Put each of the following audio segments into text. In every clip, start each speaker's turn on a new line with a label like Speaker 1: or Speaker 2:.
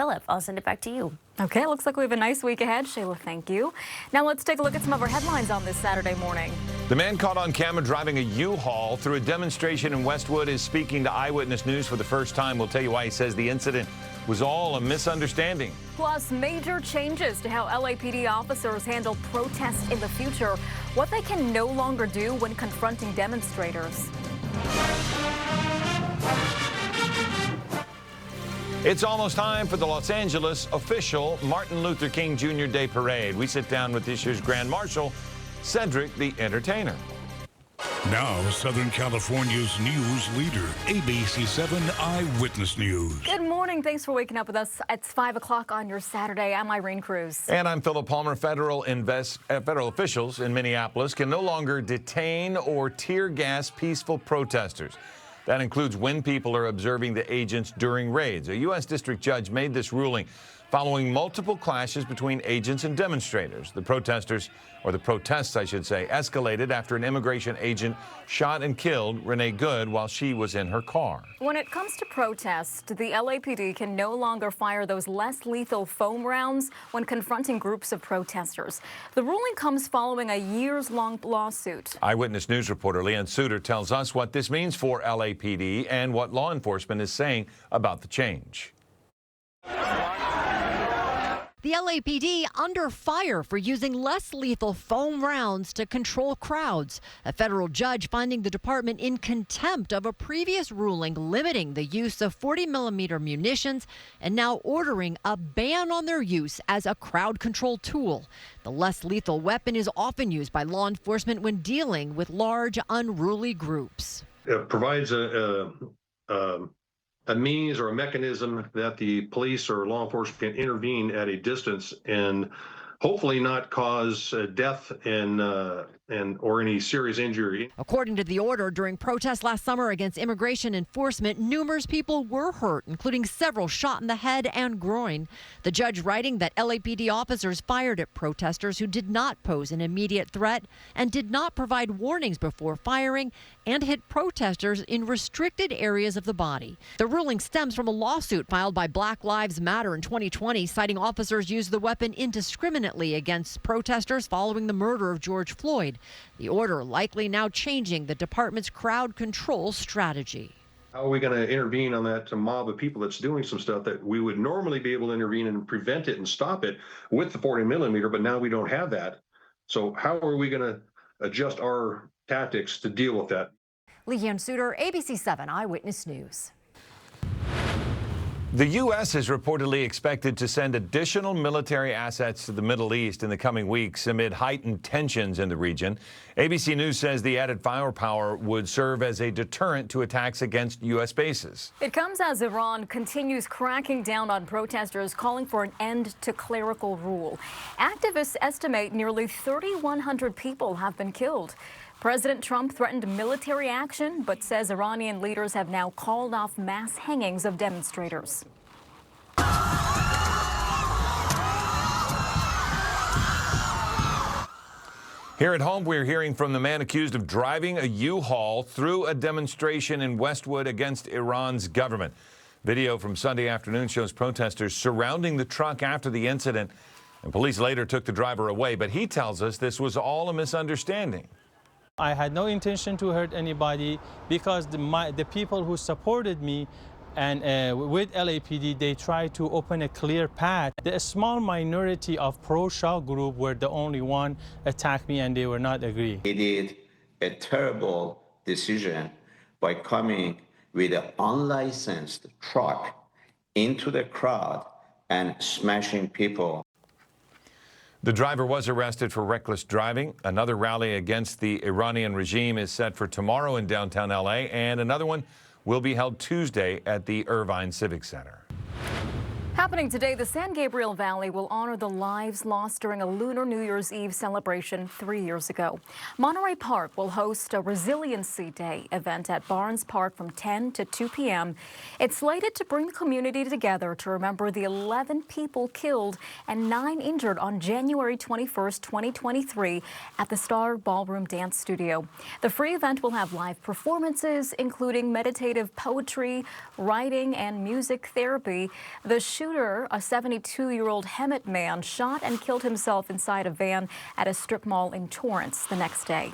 Speaker 1: Philip, I'll send it back to you.
Speaker 2: Okay, looks like we have a nice week ahead. Shayla, thank you. Now let's take a look at some of our headlines on this Saturday morning.
Speaker 3: The man caught on camera driving a U-Haul through a demonstration in Westwood is speaking to Eyewitness News for the first time. We'll tell you why he says the incident was all a misunderstanding.
Speaker 2: Plus, major changes to how LAPD officers handle protests in the future, what they can no longer do when confronting demonstrators.
Speaker 3: It's almost time for the Los Angeles official Martin Luther King Jr. Day Parade. We sit down with this year's Grand Marshal, Cedric the Entertainer.
Speaker 4: Now, Southern California's news leader, ABC 7 Eyewitness News.
Speaker 2: Good morning. Thanks for waking up with us. It's 5 o'clock on your Saturday. I'm Irene Cruz.
Speaker 3: And I'm Philip Palmer. Federal officials in Minneapolis can no longer detain or tear gas peaceful protesters. That includes when people are observing the agents during raids. A U.S. district judge made this ruling following multiple clashes between agents and demonstrators. The protests, I should say, escalated after an immigration agent shot and killed Renee Good while she was in her car.
Speaker 2: When it comes to protests, the LAPD can no longer fire those less lethal foam rounds when confronting groups of protesters. The ruling comes following a years-long lawsuit.
Speaker 3: Eyewitness News reporter Leanne Suter tells us what this means for LAPD and what law enforcement is saying about the change.
Speaker 5: The LAPD under fire for using less lethal foam rounds to control crowds. A federal judge finding the department in contempt of a previous ruling limiting the use of 40mm munitions and now ordering a ban on their use as a crowd control tool. The less lethal weapon is often used by law enforcement when dealing with large, unruly groups.
Speaker 6: It provides a means or a mechanism that the police or law enforcement can intervene at a distance and hopefully not cause death or any serious injury.
Speaker 5: According to the order, during protests last summer against immigration enforcement, numerous people were hurt, including several shot in the head and groin. The judge writing that LAPD officers fired at protesters who did not pose an immediate threat and did not provide warnings before firing and hit protesters in restricted areas of the body. The ruling stems from a lawsuit filed by Black Lives Matter in 2020, citing officers used the weapon indiscriminately against protesters following the murder of George Floyd. The order likely now changing the department's crowd control strategy.
Speaker 6: How are we going to intervene on that mob of people that's doing some stuff that we would normally be able to intervene and prevent it and stop it with the 40mm, but now we don't have that. So how are we going to adjust our tactics to deal with that?
Speaker 5: Leanne Suter, ABC 7 Eyewitness News.
Speaker 3: The U.S. is reportedly expected to send additional military assets to the Middle East in the coming weeks amid heightened tensions in the region. ABC News says the added firepower would serve as a deterrent to attacks against U.S. bases.
Speaker 2: It comes as Iran continues cracking down on protesters, calling for an end to clerical rule. Activists estimate nearly 3,100 people have been killed. President Trump threatened military action, but says Iranian leaders have now called off mass hangings of demonstrators.
Speaker 3: Here at home, we're hearing from the man accused of driving a U-Haul through a demonstration in Westwood against Iran's government. Video from Sunday afternoon shows protesters surrounding the truck after the incident, and police later took the driver away. But he tells us this was all a misunderstanding.
Speaker 7: I had no intention to hurt anybody because the people who supported me and with LAPD, they tried to open a clear path. The small minority of pro-Shah group were the only one attacked me and they were not agree.
Speaker 8: He did a terrible decision by coming with an unlicensed truck into the crowd and smashing people.
Speaker 3: The driver was arrested for reckless driving. Another rally against the Iranian regime is set for tomorrow in downtown L.A., and another one will be held Tuesday at the Irvine Civic Center.
Speaker 2: Happening today, the San Gabriel Valley will honor the lives lost during a Lunar New Year's Eve celebration 3 years ago. Monterey Park will host a Resiliency Day event at Barnes Park from 10 to 2 p.m. It's slated to bring the community together to remember the 11 people killed and 9 injured on January 21st, 2023 at the Star Ballroom Dance Studio. The free event will have live performances, including meditative poetry, writing, and music therapy. The shooting shooter, a 72-year-old Hemet man, shot and killed himself inside a van at a strip mall in Torrance the next day.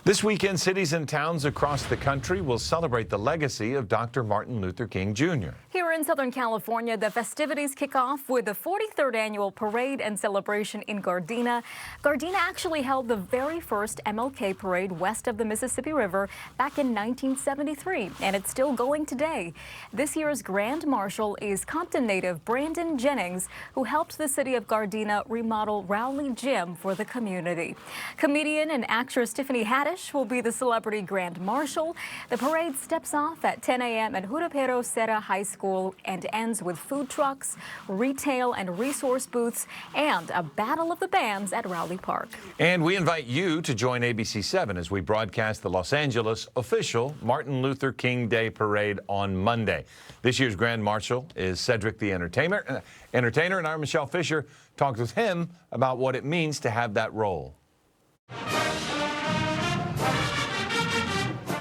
Speaker 3: This weekend, cities and towns across the country will celebrate the legacy of Dr. Martin Luther King Jr.
Speaker 2: Here in Southern California, the festivities kick off with the 43rd annual parade and celebration in Gardena. Gardena actually held the very first MLK parade west of the Mississippi River back in 1973, and it's still going today. This year's Grand Marshal is Compton native Brandon Jennings, who helped the city of Gardena remodel Rowley Gym for the community. Comedian and actress Tiffany Haddish will be the celebrity Grand Marshal. The parade steps off at 10 a.m. at Junipero Serra High School and ends with food trucks, retail and resource booths, and a battle of the bands at Rowley Park.
Speaker 3: And we invite you to join ABC 7 as we broadcast the Los Angeles official Martin Luther King Day Parade on Monday. This year's Grand Marshal is Cedric the Entertainer, and our Michelle Fisher talked with him about what it means to have that role.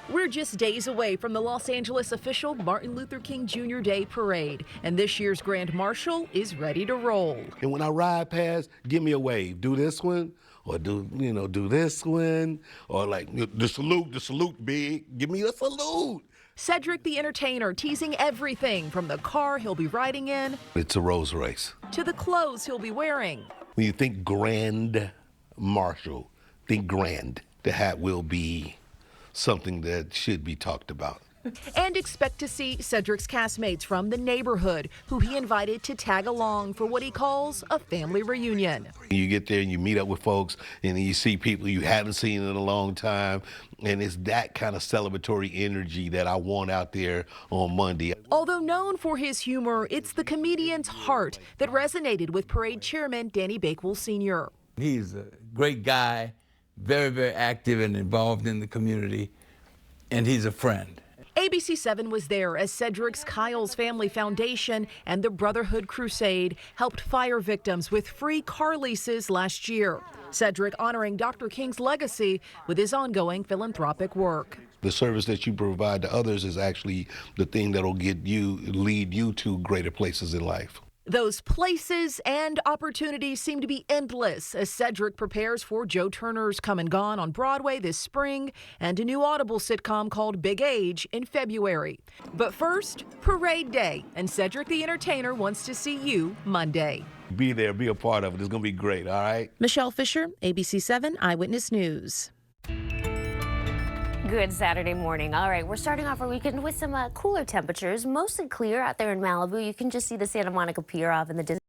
Speaker 1: We're just days away from the Los Angeles official Martin Luther King Jr. Day Parade, and this year's Grand Marshal is ready to roll.
Speaker 9: And when I ride past, give me a wave. Do this one, or do this one, or like the salute big. Give me a salute.
Speaker 1: Cedric the Entertainer teasing everything from the car he'll be riding in.
Speaker 9: It's a Rolls Royce.
Speaker 1: To the clothes he'll be wearing.
Speaker 9: When you think Grand Marshal, think grand. The hat will be something that should be talked about.
Speaker 1: And expect to see Cedric's castmates from the neighborhood, who he invited to tag along for what he calls a family reunion.
Speaker 9: You get there and you meet up with folks, and you see people you haven't seen in a long time, and it's that kind of celebratory energy that I want out there on Monday.
Speaker 1: Although known for his humor, it's the comedian's heart that resonated with parade chairman Danny Bakewell Sr.
Speaker 10: He's a great guy, very, very active and involved in the community, and he's a friend.
Speaker 1: ABC 7 was there as Cedric's Kyle's Family Foundation and the Brotherhood Crusade helped fire victims with free car leases last year. Cedric honoring Dr. King's legacy with his ongoing philanthropic work.
Speaker 9: The service that you provide to others is actually the thing that'll lead you to greater places in life.
Speaker 1: Those places and opportunities seem to be endless as Cedric prepares for Joe Turner's Come and Gone on Broadway this spring and a new Audible sitcom called Big Age in February. But first, Parade Day, and Cedric the Entertainer wants to see you Monday.
Speaker 9: Be there, be a part of it. It's going to be great, all right?
Speaker 1: Michelle Fisher, ABC 7 Eyewitness News.
Speaker 11: Good Saturday morning. All right, we're starting off our weekend with some cooler temperatures, mostly clear out there in Malibu. You can just see the Santa Monica Pier off in the distance.